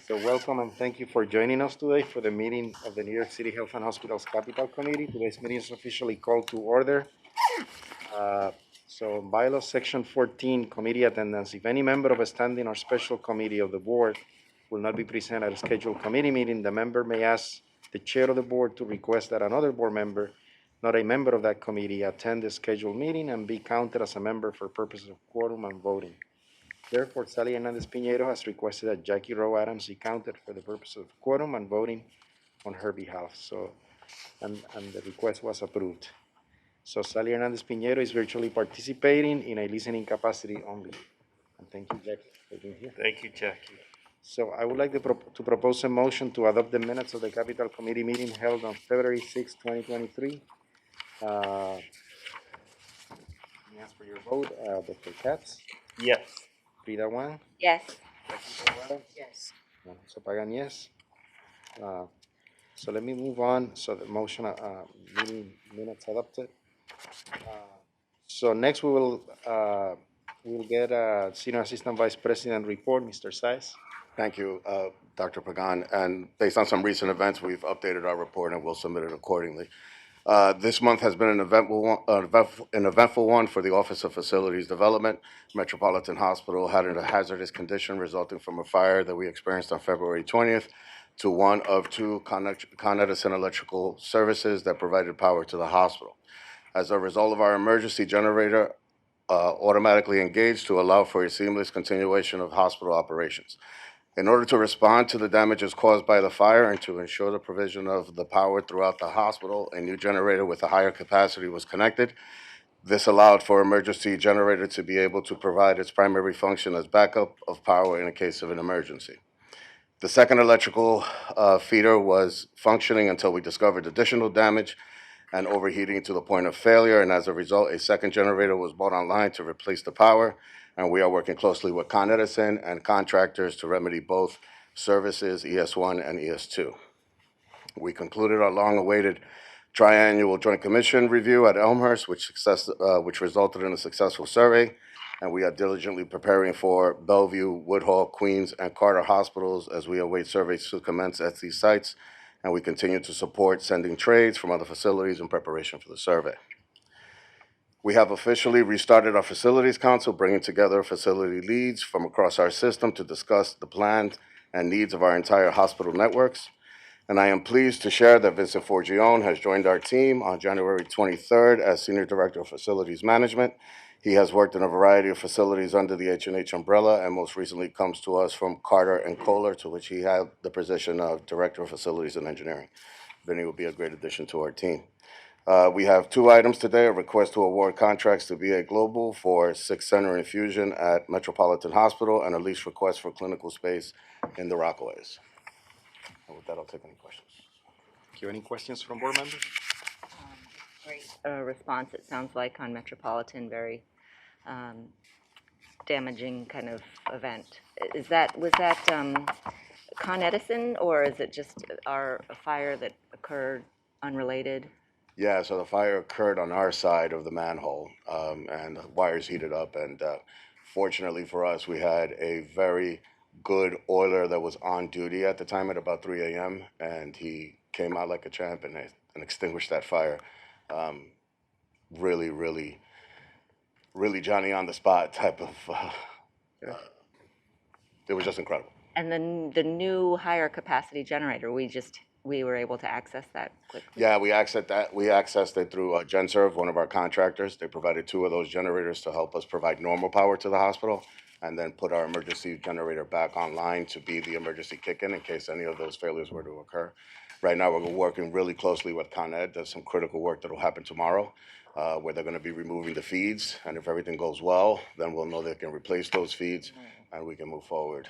So welcome and thank you for joining us today for the meeting of the New York City Health and Hospitals Capital Committee. Today's meeting is officially called to order. So bylaws section 14, committee attendance. If any member of a standing or special committee of the board will not be present at a scheduled committee meeting, the member may ask the chair of the board to request that another board member, not a member of that committee, attend the scheduled meeting and be counted as a member for purposes of quorum and voting. Therefore, Sally Hernandez Pinheiro has requested that Jackie Rowe Adams be counted for the purpose of quorum and voting on her behalf. So, and the request was approved. So Sally Hernandez Pinheiro is virtually participating in a listening capacity only. And thank you, Jackie, for being here. Thank you, Jackie. So I would like to propose a motion to adopt the minutes of the Capital Committee meeting held on February 6, 2023. Let me ask for your vote. Dr. Katz, Yes. Frida Wang, Yes. Jackie Rowe Adams, Yes. Alonso Pagan, yes. So let me move on. So the motion, meeting minutes adopted. So next we will, we'll get a Senior Assistant Vice President report, Mr. Saiz. Thank you, Dr. Pagan. And based on some recent events, we've updated our report and we'll submit it accordingly. This month has been an eventful one for the Office of Facilities Development. Metropolitan Hospital had a hazardous condition resulting from a fire that we experienced on February 20th to one of two Con Edison electrical services that provided power to the hospital. As a result of our emergency generator automatically engaged to allow for a seamless continuation of hospital operations. In order to respond to the damages caused by the fire and to ensure the provision of the power throughout the hospital, a new generator with a higher capacity was connected. This allowed for emergency generator to be able to provide its primary function as backup of power in a case of an emergency. The second electrical feeder was functioning until we discovered additional damage and overheating to the point of failure, and as a result, a second generator was brought online to replace the power, and we are working closely with Con Edison and contractors to remedy both services, ES1 and ES2. We concluded our long-awaited triannual Joint Commission review at Elmhurst, which resulted in a successful survey, and we are diligently preparing for Bellevue, Woodhull, Queens, and Carter hospitals as we await surveys to commence at these sites, and we continue to support sending trades from other facilities in preparation for the survey. We have officially restarted our Facilities Council, bringing together facility leads from across our system to discuss the plans and needs of our entire hospital networks. And I am pleased to share that Vincent Forgione has joined our team on January 23rd as Senior Director of Facilities Management. He has worked in a variety of facilities under the H&H umbrella and most recently comes to us from Carter and Kohler, to which he had the position of Director of Facilities and Engineering. Vinny will be a great addition to our team. We have two items today: a request to award contracts to VA Global for 6-center infusion at Metropolitan Hospital and a lease request for clinical space in the Rockaways. And with that, I'll take any questions. Do you have any questions from board members? Great response, it sounds like, on Metropolitan, very damaging kind of event. Was that Con Edison, or is it just a fire that occurred unrelated? Yeah, so the fire occurred on our side of the manhole, and the wires heated up. And fortunately for us, we had a very good oiler that was on duty at the time at about 3 a.m., and he came out like a champ and extinguished that fire. Really, really, really Johnny on the spot type of. It was just incredible. And then the new higher capacity generator, we were able to access that quickly? Yeah, we accessed it through GenServe, one of our contractors. They provided 2 of those generators to help us provide normal power to the hospital, and then put our emergency generator back online to be the emergency kick-in in case any of those failures were to occur. Right now, we're working really closely with Con Ed. There's some critical work that will happen tomorrow, where they're going to be removing the feeds, and if everything goes well, then we'll know they can replace those feeds, and we can move forward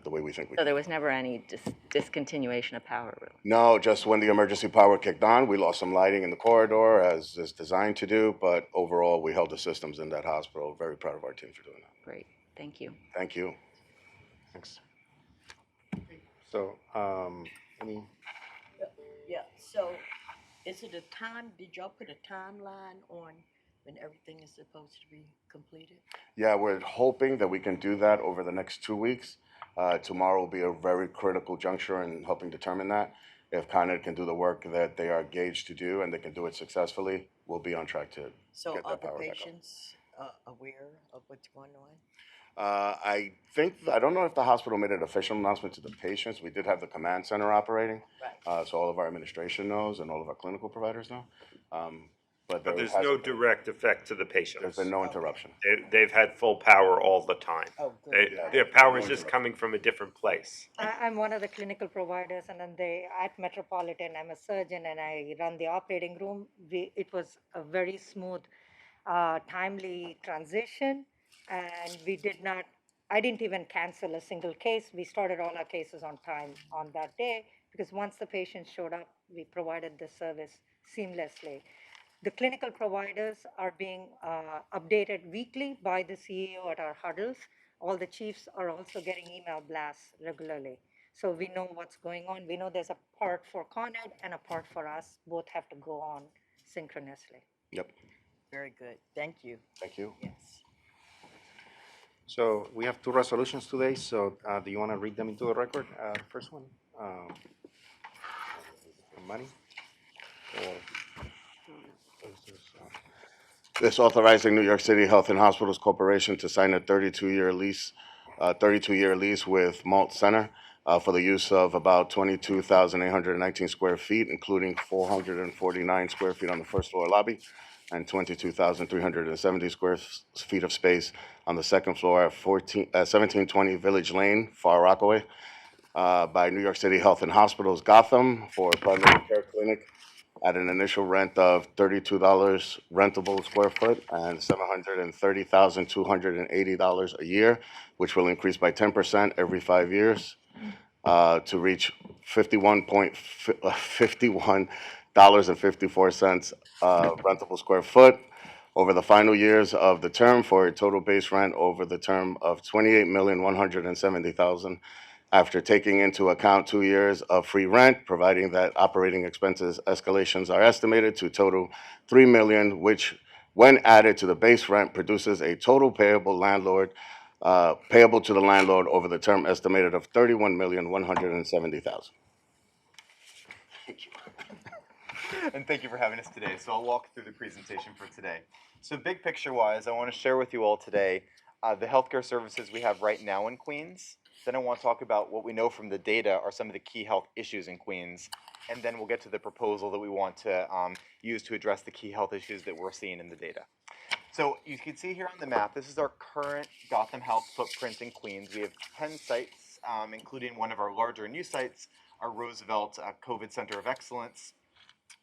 the way we think we So can. there was never any discontinuation of power, really? No, just when the emergency power kicked on, we lost some lighting in the corridor, as is designed to do, but overall, we held the systems in that hospital. Very proud of our team for doing that. Great, thank you. Thank you. Thanks. So, any, Yeah, so is it did y'all put a timeline on when everything is supposed to be completed? Yeah, we're hoping that we can do that over the next 2 weeks. Tomorrow will be a very critical juncture in helping determine that. If Con Ed can do the work that they are engaged to do and they can do it successfully, we'll be on track to So get are that the power back up. patients aware of what's going on? I think, I don't know if the hospital made an official announcement to the patients. We did have the command center operating. Right. So all of our administration knows and all of our clinical providers know. But But there's hasn't no been- direct effect to the There's patients. been no Okay. interruption. They've had full power all the time. Oh, They, good. their power is just coming from a different place. I'm one of the clinical providers, and then at Metropolitan, I'm a surgeon, and I run the operating room. It was a very smooth, timely transition, and I didn't even cancel a single case. We started all our cases on time on that day, because once the patient showed up, we provided the service seamlessly. The clinical providers are being updated weekly by the CEO at our huddles. All the chiefs are also getting email blasts regularly. So we know what's going on. We know there's a part for Con Ed and a part for us. Both have to go on synchronously. Yep. Very good. Thank you. Thank you. Yes. So we have two resolutions today, so do you want to read them into the record? First one, money? Or, This authorizing New York City Health and Hospitals Corporation to sign a 32-year lease with Malt Center for the use of about 22,819 square feet, including 449 square feet on the first floor lobby and 22,370 square feet of space on the second floor at 1720 Village Lane, Far Rockaway, by New York City Health and Hospitals Gotham for a primary care clinic at an initial rent of $32 rentable square foot and $730,280 a year, which will increase by 10% every 5 years to reach $51.54 rentable square foot over the final years of the term, for a total base rent over the term of $28,170,000, after taking into account 2 years of free rent, providing that operating expenses escalations are estimated to total $3 million, which, when added to the base rent, produces a total payable to the landlord over the term estimated of $31,170,000. Thank you. And thank you for having us today. So I'll walk through the presentation for today. So big picture wise, I want to share with you all today the healthcare services we have right now in Queens. Then I want to talk about what we know from the data are some of the key health issues in Queens. And then we'll get to the proposal that we want to use to address the key health issues that we're seeing in the data. So you can see here on the map, this is our current Gotham Health footprint in Queens. We have 10 sites, including one of our larger new sites, our Roosevelt COVID Center of Excellence.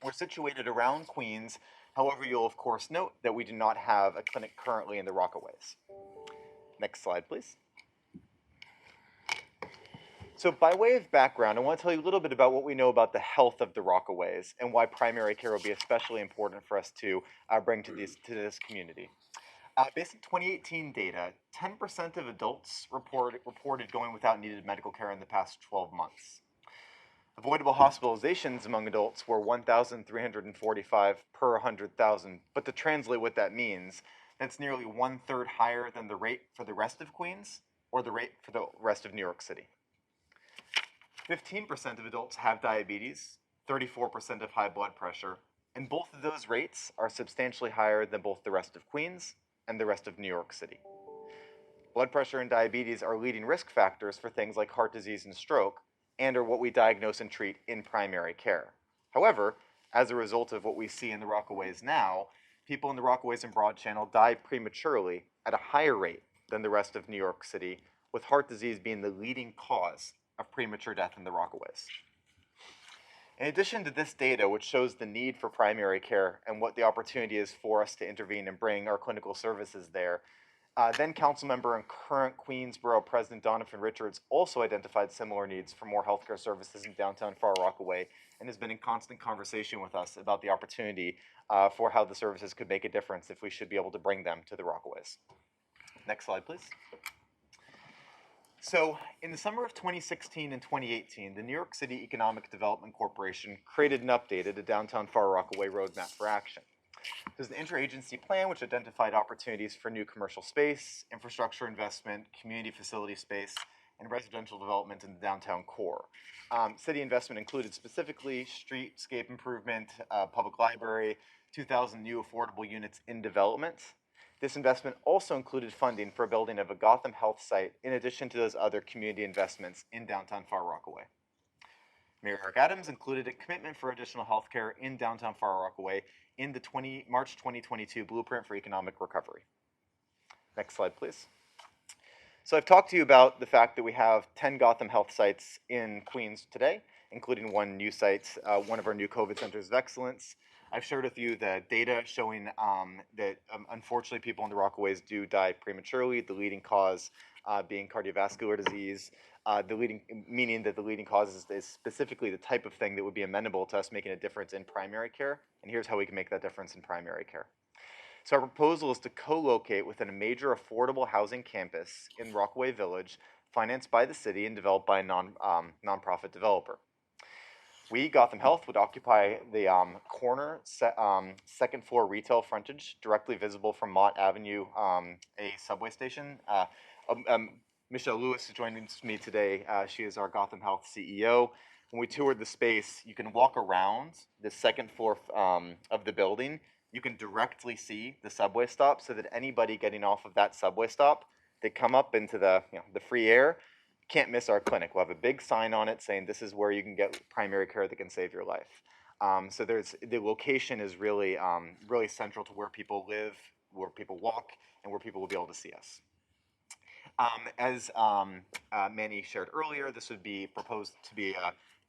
We're situated around Queens. However, you'll of course note that we do not have a clinic currently in the Rockaways. Next slide, please. So by way of background, I want to tell you a little bit about what we know about the health of the Rockaways and why primary care will be especially important for us to bring to this community. Based on 2018 data, 10% of adults reported going without needed medical care in the past 12 months. Avoidable hospitalizations among adults were 1,345 per 100,000, but to translate what that means, that's nearly 1/3 higher than the rate for the rest of Queens or the rate for the rest of New York City. 15% of adults have diabetes, 34% have high blood pressure, and both of those rates are substantially higher than both the rest of Queens and the rest of New York City. Blood pressure and diabetes are leading risk factors for things like heart disease and stroke, and are what we diagnose and treat in primary care. However, as a result of what we see in the Rockaways now, people in the Rockaways and Broad Channel die prematurely at a higher rate than the rest of New York City, with heart disease being the leading cause of premature death in the Rockaways. In addition to this data, which shows the need for primary care and what the opportunity is for us to intervene and bring our clinical services there, then Councilmember and current Queensborough President Donovan Richards also identified similar needs for more healthcare services in downtown Far Rockaway and has been in constant conversation with us about the opportunity for how the services could make a difference if we should be able to bring them to the Rockaways. Next slide, please. So, in the summer of 2016 and 2018, the New York City Economic Development Corporation created and updated a downtown Far Rockaway roadmap for action. There's an interagency plan which identified opportunities for new commercial space, infrastructure investment, community facility space, and residential development in the downtown core. City investment included specifically streetscape improvement, public library, 2,000 new affordable units in development. This investment also included funding for building of a Gotham Health site in addition to those other community investments in downtown Far Rockaway. Mayor Eric Adams included a commitment for additional healthcare in downtown Far Rockaway in the March 2022 Blueprint for Economic Recovery. Next slide, please. So I've talked to you about the fact that we have 10 Gotham Health sites in Queens today, including one new site, one of our new COVID centers of excellence. I've shared with you the data showing that unfortunately people in the Rockaways do die prematurely, the leading cause being cardiovascular disease, meaning that the leading cause is specifically the type of thing that would be amenable to us making a difference in primary care, and here's how we can make that difference in primary care. So our proposal is to co-locate within a major affordable housing campus in Rockaway Village, financed by the city and developed by a nonprofit developer. We, Gotham Health, would occupy the corner second floor retail frontage directly visible from Mott Avenue, a subway station. Michelle Lewis is joining me today. She is our Gotham Health CEO. When we toured the space, you can walk around the second floor of the building. You can directly see the subway stop so that anybody getting off of that subway stop, they come up into the free air, can't miss our clinic. We'll have a big sign on it saying this is where you can get primary care that can save your life. So the location is really, really central to where people live, where people walk, and where people will be able to see us. As Manny shared earlier, this would be proposed to be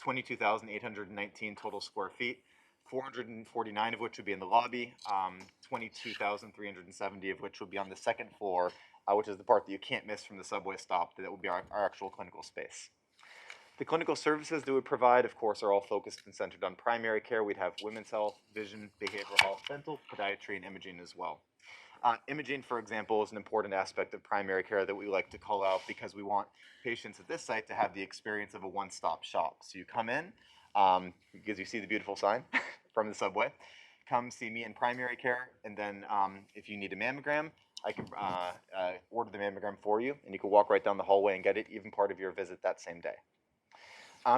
22,819 total square feet. 449 of which would be in the lobby, 22,370 of which would be on the second floor, which is the part that you can't miss from the subway stop. That would be our actual clinical space. The clinical services that we provide, of course, are all focused and centered on primary care. We'd have women's health, vision, behavioral health, dental, podiatry, and imaging as well. Imaging, for example, is an important aspect of primary care that we like to call out because we want patients at this site to have the experience of a one-stop shop. So you come in, because you see the beautiful sign from the subway, come see me in primary care, and then if you need a mammogram, I can order the mammogram for you, and you can walk right down the hallway and get it, even part of your visit that same day.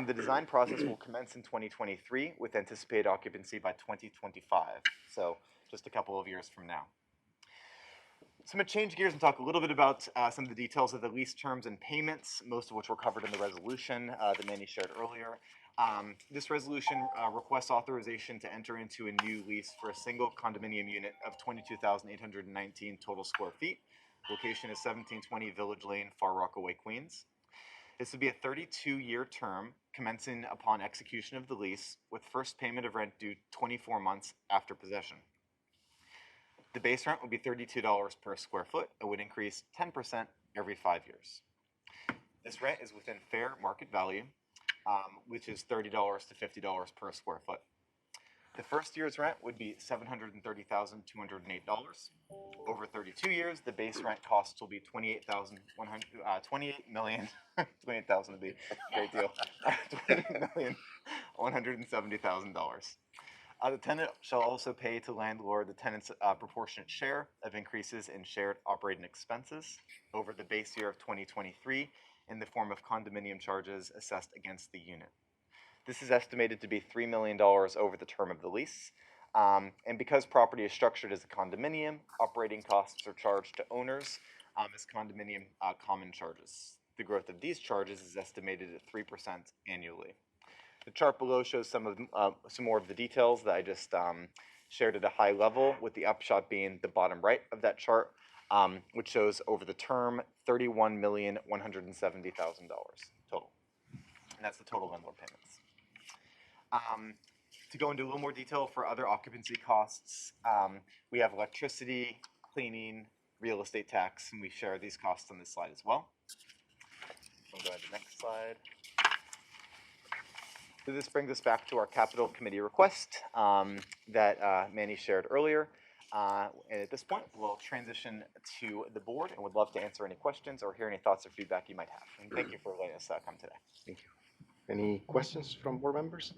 The design process will commence in 2023 with anticipated occupancy by 2025, so just a couple of years from now. So I'm going to change gears and talk a little bit about some of the details of the lease terms and payments, most of which were covered in the resolution that Manny shared earlier. This resolution requests authorization to enter into a new lease for a single condominium unit of 22,819 total square feet. Location is 1720 Village Lane, Far Rockaway, Queens. This would be a 32-year term commencing upon execution of the lease, with first payment of rent due 24 months after possession. The base rent would be $32 per square foot. It would increase 10% every 5 years. This rent is within fair market value, which is $30 to $50 per square foot. The first year's rent would be $730,208. Over 32 years, the base rent costs will be $28,000 would be a great deal. $28,170,000. The tenant shall also pay to landlord the tenant's proportionate share of increases in shared operating expenses over the base year of 2023 in the form of condominium charges assessed against the unit. This is estimated to be $3 million over the term of the lease. And because property is structured as a condominium, operating costs are charged to owners as condominium common charges. The growth of these charges is estimated at 3% annually. The chart below shows some more of the details that I just shared at a high level, with the upshot being the bottom right of that chart, which shows over the term $31,170,000 total. And that's the total landlord payments. To go into a little more detail for other occupancy costs, we have electricity, cleaning, real estate tax, and we share these costs on this slide as well. We'll go to the next slide. So this brings us back to our capital committee request that Manny shared earlier. And at this point, we'll transition to the board and would love to answer any questions or hear any thoughts or feedback you might have. And thank you for letting us come today. Thank you. Any questions from board members?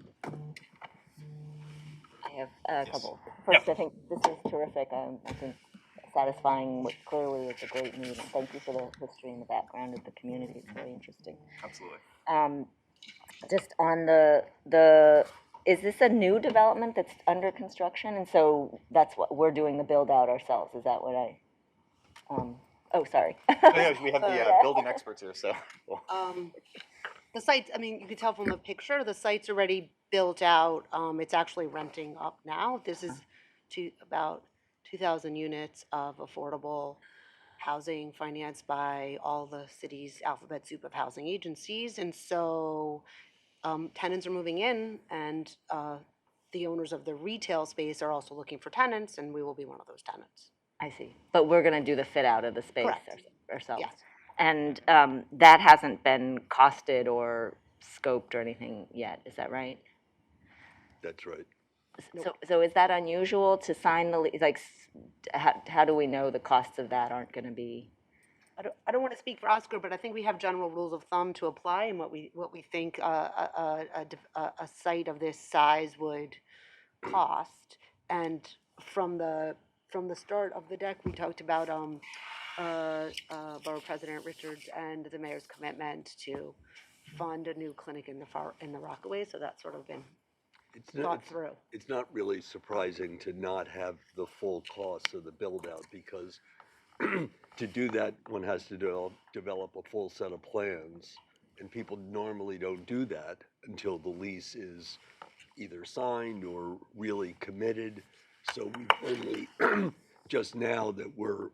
I have a couple. First, I think this is terrific. I think satisfying what clearly is a great need. And thank you for the history and the background of the community. It's very interesting. Absolutely. Just on is this a new development that's under construction? And so that's what we're doing the build out ourselves. Is that what oh, sorry. We have the building experts here, so. The sites, I mean, you could tell from the picture, the site's already built out. It's actually renting up now. This is about 2,000 units of affordable housing financed by all the city's alphabet soup of housing agencies. And so tenants are moving in, and the owners of the retail space are also looking for tenants, and we will be one of those tenants. I see. But we're going to do the fit out of the space Correct. ourselves. Yes. And that hasn't been costed or scoped or anything yet. Is that right? That's right. So is that unusual to sign the lease? Like, how do we know the costs of that aren't going to be? I don't want to speak for Oscar, but I think we have general rules of thumb to apply, and what we think a site of this size would cost. And from the start of the deck, we talked about Borough President Richards and the mayor's commitment to fund a new clinic in the Rockaway. So that's sort of been thought through. It's not really surprising to not have the full cost of the build out, because to do that, one has to develop a full set of plans, and people normally don't do that until the lease is either signed or really committed. So we've only just now that we're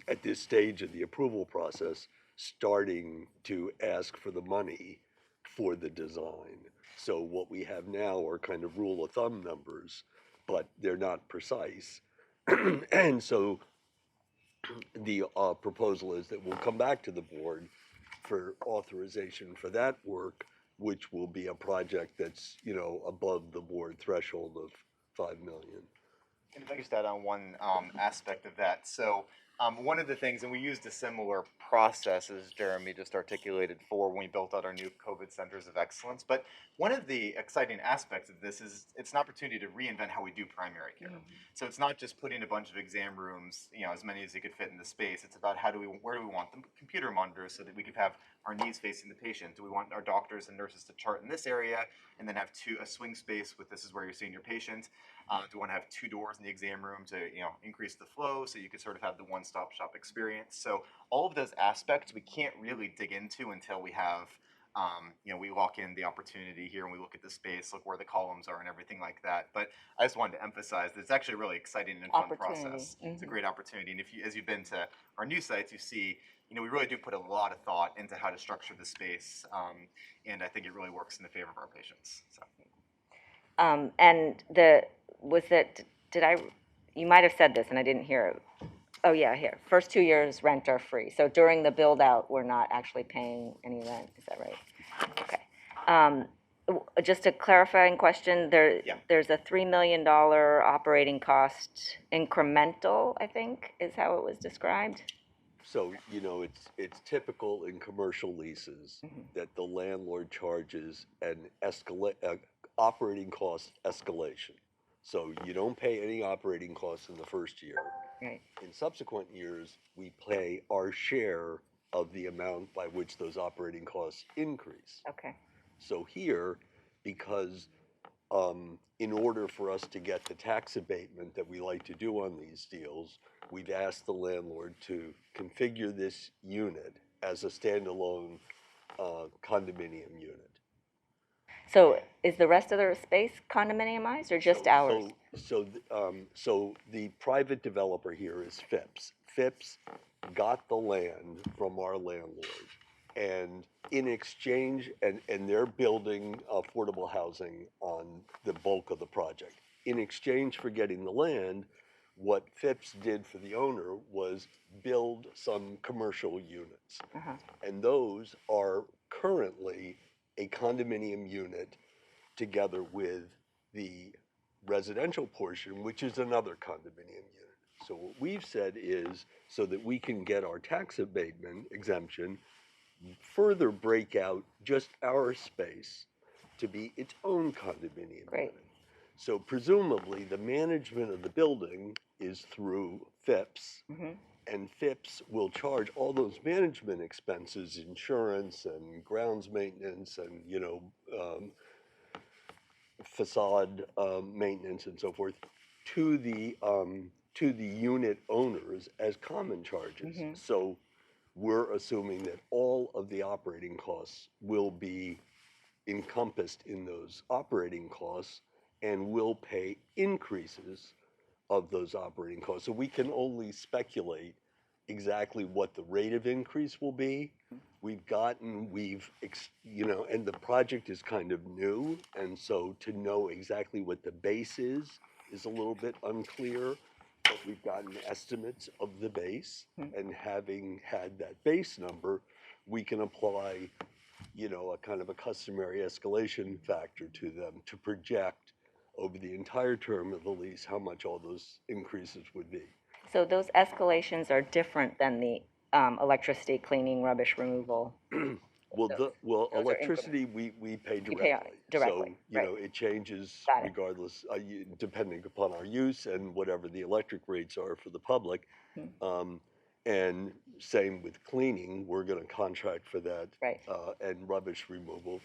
at this stage of the approval process, starting to ask for the money for the design. So what we have now are kind of rule of thumb numbers, but they're not precise. And so the proposal is that we'll come back to the board for authorization for that work, which will be a project that's, above the board threshold of 5 million. And if I could just add on one aspect of that. So one of the things, and we used a similar process as Jeremy just articulated for when we built out our new COVID centers of excellence. But one of the exciting aspects of this is it's an opportunity to reinvent how we do primary care. So it's not just putting a bunch of exam rooms, as many as you could fit in the space. It's about where do we want the computer monitors so that we could have our knees facing the patient? Do we want our doctors and nurses to chart in this area and then have a swing space with this is where you're seeing your patient? Do we want to have 2 doors in the exam room to increase the flow so you could sort of have the one-stop shop experience? So all of those aspects we can't really dig into until we have we lock in the opportunity here and we look at the space, look where the columns are and everything like that. But I just wanted to emphasize that it's actually a really exciting and fun process. It's a great opportunity. And as you've been to our new sites, you see, we really do put a lot of thought into how to structure the space. And I think it really works in the favor of our patients. So. And you might have said this and I didn't hear it. Oh yeah, here. First 2 years rent are free. So during the build out, we're not actually paying any rent. Is that right? Okay. Just a clarifying question. There's a $3 million operating cost incremental, I think, is how it was described. So, it's typical in commercial leases that the landlord charges an operating cost escalation. So you don't pay any operating costs in the first year. Right. In subsequent years, we pay our share of the amount by which those operating costs increase. Okay. So here, because in order for us to get the tax abatement that we like to do on these deals, we've asked the landlord to configure this unit as a standalone condominium unit. So is the rest of the space condominiumized or just ours? So the private developer here is Phipps. Phipps got the land from our landlord, and in exchange, and they're building affordable housing on the bulk of the project. In exchange for getting the land, what Phipps did for the owner was build some commercial units. And those are currently a condominium unit together with the residential portion, which is another condominium unit. So what we've said is, so that we can get our tax abatement exemption, further break out just our space to be its own condominium unit. So presumably, the management of the building is through FIPS, and FIPS will charge all those management expenses, insurance and grounds maintenance and, facade maintenance and so forth, to the unit owners as common charges. So we're assuming that all of the operating costs will be encompassed in those operating costs and will pay increases of those operating costs. So we can only speculate exactly what the rate of increase will be. And the project is kind of new, and so to know exactly what the base is a little bit unclear. But we've gotten estimates of the base, and having had that base number, we can apply, a kind of a customary escalation factor to them to project over the entire term of the lease how much all those increases would be. So those escalations are different than the electricity, cleaning, rubbish removal. Those are Electricity, we pay You pay directly. directly, So, right. it changes Got it. regardless, depending upon our use and whatever the electric rates are for the public. And same with cleaning, we're gonna contract for that. Right. And rubbish removal,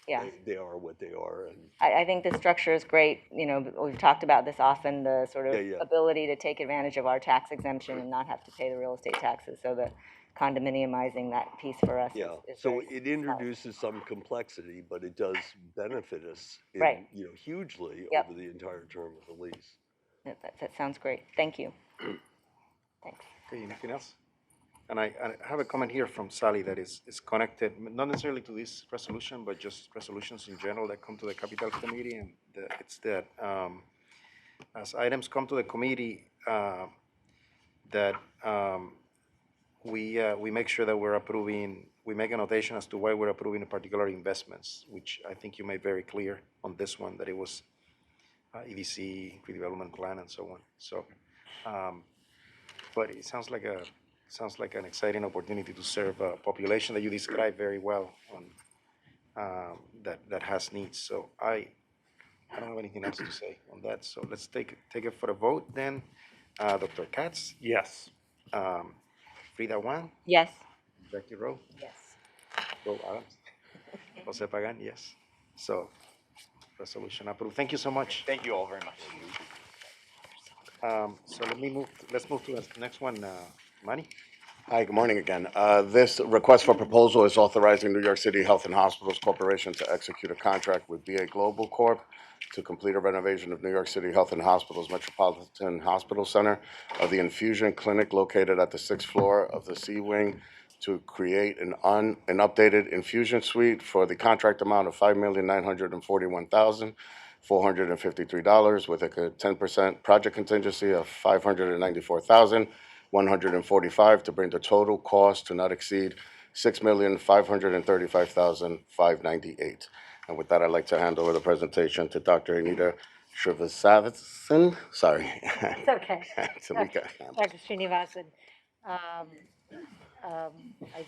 Yeah. they are what they are, and I think the structure is great, we've talked about this often, the sort of Yeah. ability to take advantage of our tax exemption and not have to pay the real estate taxes, so the condominiumizing that piece for us yeah. is So very it introduces some complexity, but it does benefit us Right. hugely Yep. over the entire term of the lease. That sounds great, thank you. Thanks. Okay, anything else? And I have a comment here from Sally that is connected, not necessarily to this resolution, but just resolutions in general that come to the Capital Committee, and it's that as items come to the committee, that we make sure that we're approving, we make a notation as to why we're approving particular investments, which I think you made very clear on this one, that it was EDC, redevelopment plan, and so on. So, but it sounds like an exciting opportunity to serve a population that you described very well on, that has needs. So I don't have anything else to say on that. So let's take it for a vote then. Dr. Katz, Yes. Frida Wang, Yes. Jackie Rowe, Yes. Joe Adams, Jose Pagan, yes. So resolution approved. Thank you so much. Thank you all very much. So let's move to the next one, Manny. Hi, good morning again. This request for proposal is authorizing New York City Health and Hospitals Corporation to execute a contract with BA Global Corp. To complete a renovation of New York City Health and Hospitals Metropolitan Hospital Center of the infusion clinic located at the 6th floor of the C Wing, to create an updated infusion suite for the contract amount of $5,941,453 with a 10% project contingency of $594,145 to bring the total cost to not exceed $6,535,598. And with that, I'd like to hand over the presentation to Dr. Anita Srivastava. Sorry. It's okay. Tamika. Dr. Srinivasan. I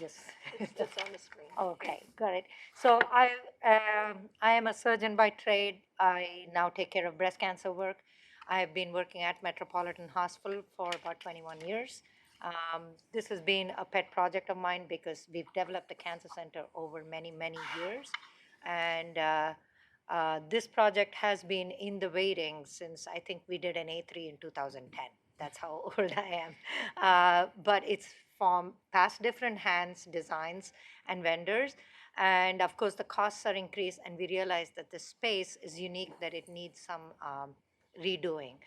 just. That's on the screen. Okay, got it. So I am a surgeon by trade. I now take care of breast cancer work. I have been working at Metropolitan Hospital for about 21 years. This has been a pet project of mine because we've developed the cancer center over many, many years. And this project has been in the waiting since I think we did an A3 in 2010. That's how old I am. But it's from past different hands, designs, and vendors. And of course, the costs are increased, and we realize that the space is unique, that it needs some redoing.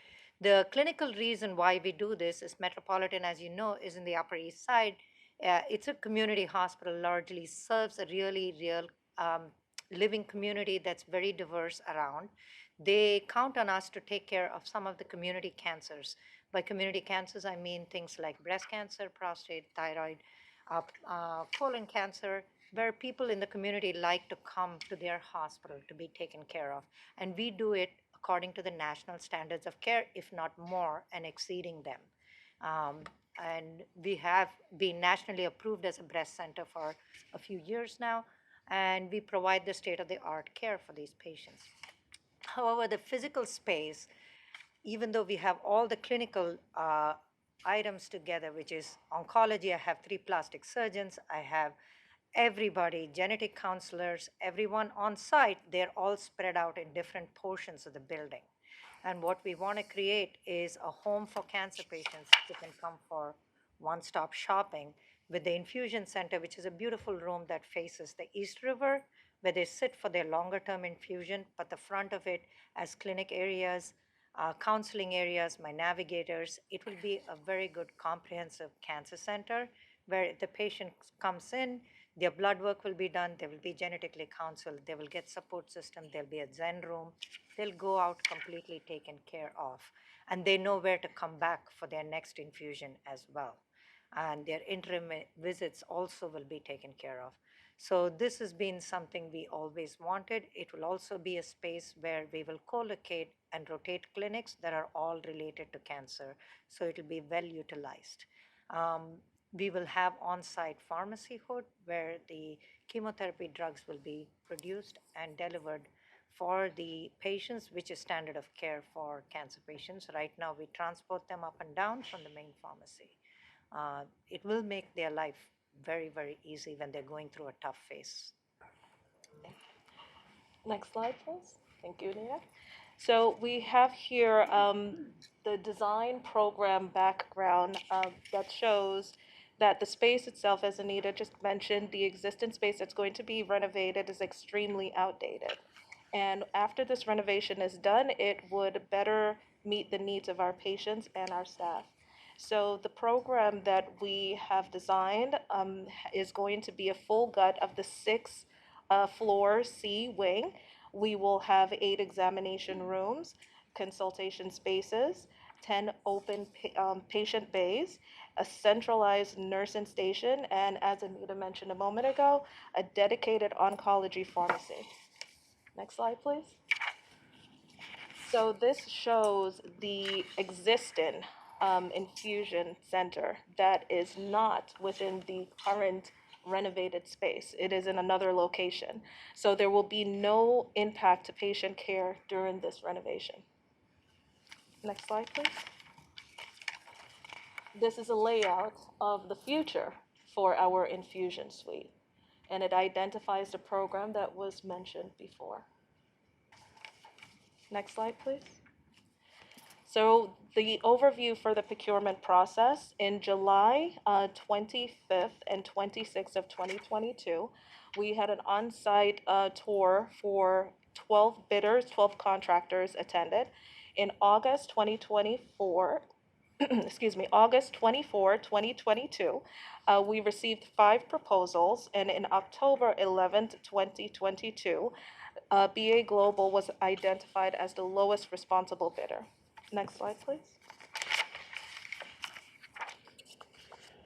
The clinical reason why we do this is Metropolitan, as you know, is in the Upper East Side. It's a community hospital, largely serves a really real living community that's very diverse around. They count on us to take care of some of the community cancers. By community cancers, I mean things like breast cancer, prostate, thyroid, colon cancer, where people in the community like to come to their hospital to be taken care of. And we do it according to the national standards of care, if not more, and exceeding them. And we have been nationally approved as a breast center for a few years now, and we provide the state-of-the-art care for these patients. However, the physical space, even though we have all the clinical items together, which is oncology, I have 3 plastic surgeons, I have everybody, genetic counselors, everyone on site, they're all spread out in different portions of the building. And what we want to create is a home for cancer patients who can come for one-stop shopping with the infusion center, which is a beautiful room that faces the East River, where they sit for their longer-term infusion, but the front of it as clinic areas, counseling areas, my navigators. It will be a very good comprehensive cancer center where if the patient comes in, their blood work will be done, they will be genetically counseled, they will get support system, there'll be a Zen room, they'll go out completely taken care of. And they know where to come back for their next infusion as well. And their interim visits also will be taken care of. So this has been something we always wanted. It will also be a space where we will co-locate and rotate clinics that are all related to cancer. So it will be well utilized. We will have on-site pharmacy hood where the chemotherapy drugs will be produced and delivered for the patients, which is standard of care for cancer patients. Right now, we transport them up and down from the main pharmacy. It will make their life very, very easy when they're going through a tough phase. Next slide, please. Thank you, Nina. So we have here the design program background that shows that the space itself, as Anita just mentioned, the existing space that's going to be renovated is extremely outdated. And after this renovation is done, it would better meet the needs of our patients and our staff. So the program that we have designed is going to be a full gut of the 6 floor C wing. We will have 8 examination rooms, consultation spaces, 10 open patient bays, a centralized nursing station, and as Anita mentioned a moment ago, a dedicated oncology pharmacy. Next slide, please. So this shows the existing infusion center that is not within the current renovated space. It is in another location. So there will be no impact to patient care during this renovation. Next slide, please. This is a layout of the future for our infusion suite, and it identifies the program that was mentioned before. Next slide, please. So the overview for the procurement process in July 25th and 26th of 2022, we had an on-site tour for 12 bidders, 12 contractors attended. In August 2024, excuse me, August 24, 2022, we received 5 proposals, and in October 11th, 2022, BA Global was identified as the lowest responsible bidder. Next slide, please.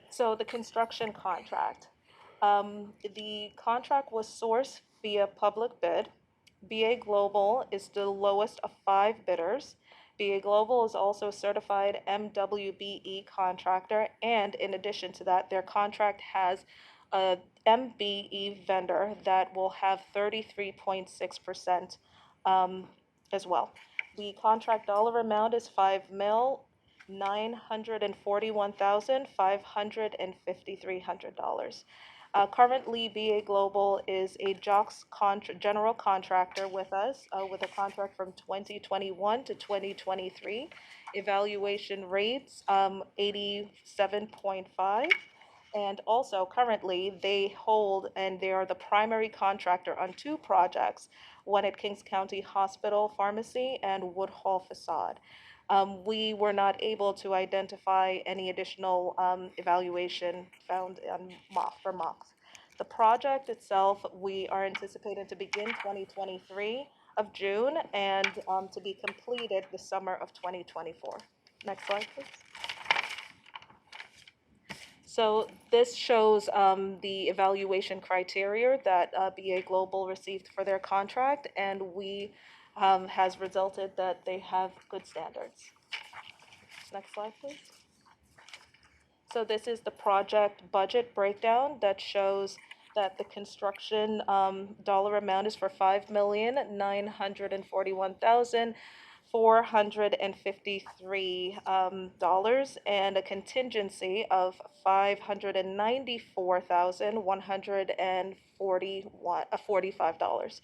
So the construction contract. The contract was sourced via public bid. BA Global is the lowest of 5 bidders. BA Global is also a certified MWBE contractor, and in addition to that, their contract has a MBE vendor that will have 33.6% as well. The contract dollar amount is $5,941,553. Currently, BA Global is a JOCS general contractor with us, with a contract from 2021 to 2023. Evaluation rates 87.5. And also currently they hold and they are the primary contractor on 2 projects, one at Kings County Hospital Pharmacy and Woodhall Facade. We were not able to identify any additional evaluation found on for mocks. The project itself, we are anticipating to begin 2023 of June and to be completed the summer of 2024. Next slide, please. So this shows the evaluation criteria that BA Global received for their contract, and we has resulted that they have good standards. Next slide, please. So this is the project budget breakdown that shows that the construction dollar amount is for $5,941,453 and a contingency of $594,145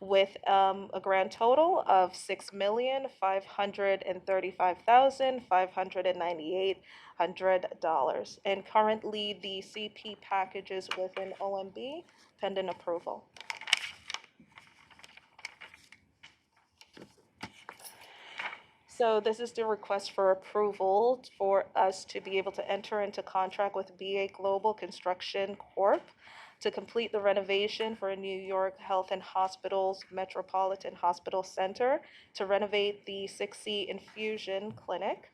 with a grand total of $6,535,598. And currently, the CP package is within OMB pending approval. So this is the request for approval for us to be able to enter into contract with BA Global Construction Corp. to complete the renovation for New York Health and Hospitals Metropolitan Hospital Center to renovate the 6C infusion clinic,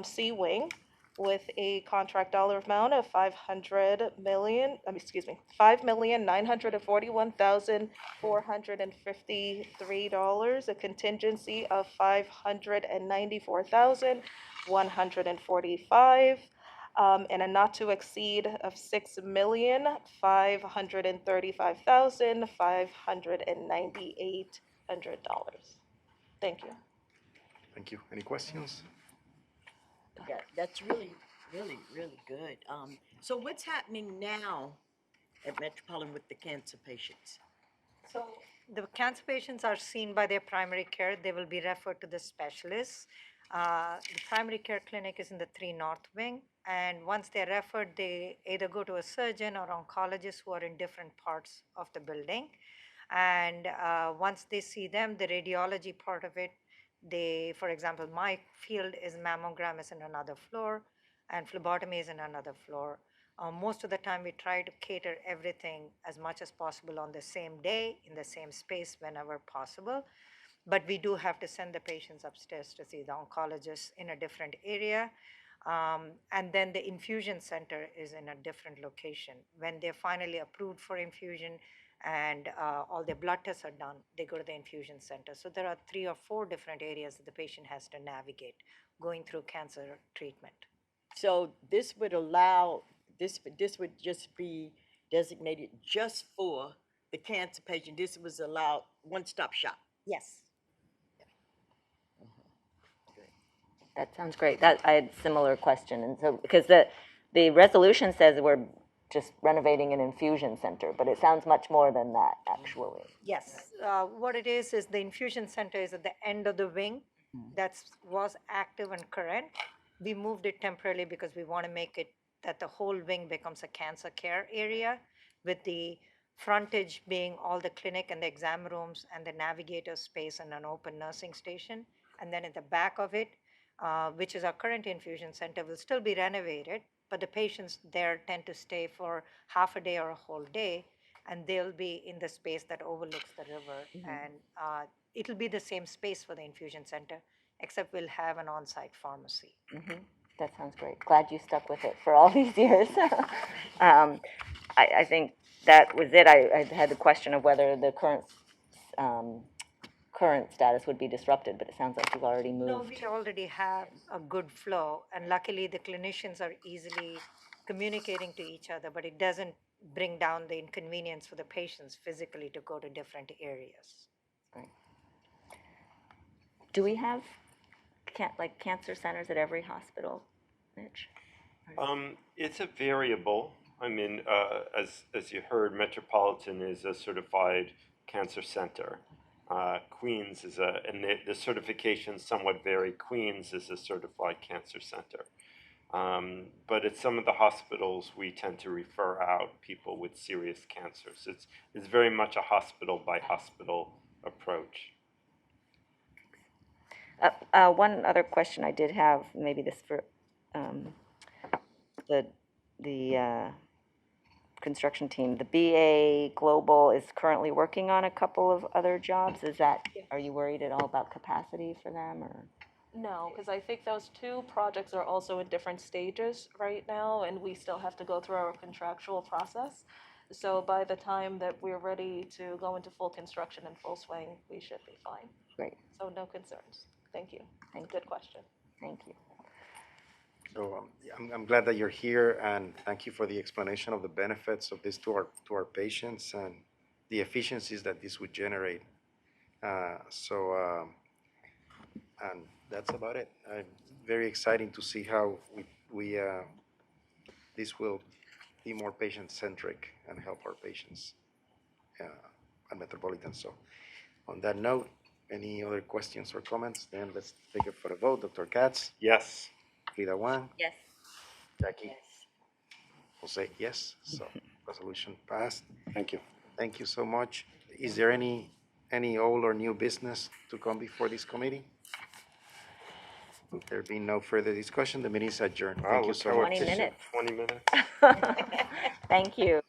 C wing, with a contract dollar amount of $5,941,453, a contingency of $594,145, and a not to exceed of $6,535,598. Thank you. Thank you. Any questions? That's really, really, really good. So what's happening now at Metropolitan with the cancer patients? So the cancer patients are seen by their primary care. They will be referred to the specialists. The primary care clinic is in the 3 North Wing. And once they're referred, they either go to a surgeon or oncologist who are in different parts of the building. And once they see them, the radiology part of it, for example, my field is mammogram is in another floor and phlebotomy is in another floor. Most of the time, we try to cater everything as much as possible on the same day, in the same space, whenever possible. But we do have to send the patients upstairs to see the oncologist in a different area. And then the infusion center is in a different location. When they're finally approved for infusion and all their blood tests are done, they go to the infusion center. So there are 3 or 4 different areas that the patient has to navigate going through cancer treatment. So this would allow, this would just be designated just for the cancer patient. This was allowed one-stop shop. Yes. That sounds great. I had a similar question, and so, because the resolution says we're just renovating an infusion center, but it sounds much more than that, actually. Yes, what it is the infusion center is at the end of the wing that was active and current. We moved it temporarily because we want to make it that the whole wing becomes a cancer care area, with the frontage being all the clinic and the exam rooms and the navigator space and an open nursing station. And then at the back of it, which is our current infusion center, will still be renovated, but the patients there tend to stay for half a day or a whole day, and they'll be in the space that overlooks the river. And it'll be the same space for the infusion center, except we'll have an on-site pharmacy. That sounds great. Glad you stuck with it for all these years. I think that was it. I had the question of whether the current status would be disrupted, but it sounds like you've already No, moved. we already have a good flow, and luckily the clinicians are easily communicating to each other, but it doesn't bring down the inconvenience for the patients physically to go to different areas. Do we have like cancer centers at every hospital, Mitch? It's a variable. I mean, as you heard, Metropolitan is a certified cancer center. Queens is and the certifications somewhat vary. Queens is a certified cancer center. But at some of the hospitals, we tend to refer out people with serious cancers. It's very much a hospital by hospital approach. One other question I did have, maybe this for the construction team. The BA Global is currently working on a couple of other jobs. Are you worried at all about capacity for them, or? No, because I think those 2 projects are also in different stages right now, and we still have to go through our contractual process. So by the time that we're ready to go into full construction and full swing, we should be fine. Great. So no concerns. Thank you. Thank Good question. Thank you. So I'm glad that you're here, and thank you for the explanation of the benefits of this to our patients and the efficiencies that this would generate. And that's about it. Very exciting to see how we this will be more patient-centric and help our patients at Metropolitan. So on that note, any other questions or comments? Then let's take it for a vote. Dr. Katz, Yes. Frida Wang, Yes. Jackie, Jose, yes. So resolution passed. Thank you. Thank you so much. Is there any old or new business to come before this committee? There being no further discussion, the meeting is adjourned. Wow, Thank you look so how much. 20 efficient, minutes. 20 minutes. Thank you.